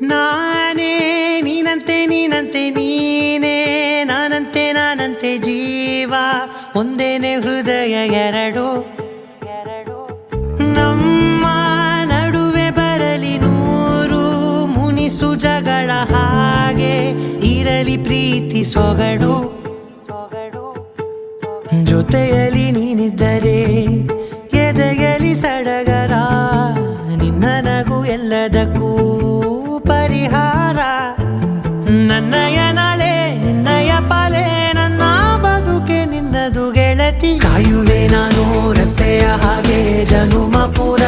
ನಾನೇ ನೀನಂತೆ ನೀನಂತೆ ನೀನೇ ನಾನಂತೆ ನಾನಂತೆ ಜೀವ ಒಂದೇನೆ ಹೃದಯ ಎರಡು ನಮ್ಮ ನಡುವೆ ಬರಲಿ ನೂರು ಮುನಿಸು ಜಗಳ ಹಾಗೆ ಇರಲಿ ಪ್ರೀತಿ ಸೊಗಡು ಜೊತೆಯಲ್ಲಿ ನೀನಿದ್ದರೆ ಎದೆಯಲಿ ಸಡಗರ ನಿನ್ನ ನಗು ಎಲ್ಲದಕ್ಕೂ ಪರಿಹಾರ ನನ್ನಯ ನಾಳೆ ನಿನ್ನಯ ಪಾಲೆ ನನ್ನ ಬದುಕೆ ನಿನ್ನದು ಗೆಳತಿ ಕಾಯುವೆ ನಾನು ರೆಪ್ಪೆಯ ಹಾಗೆ ಜನುಮ ಪುರ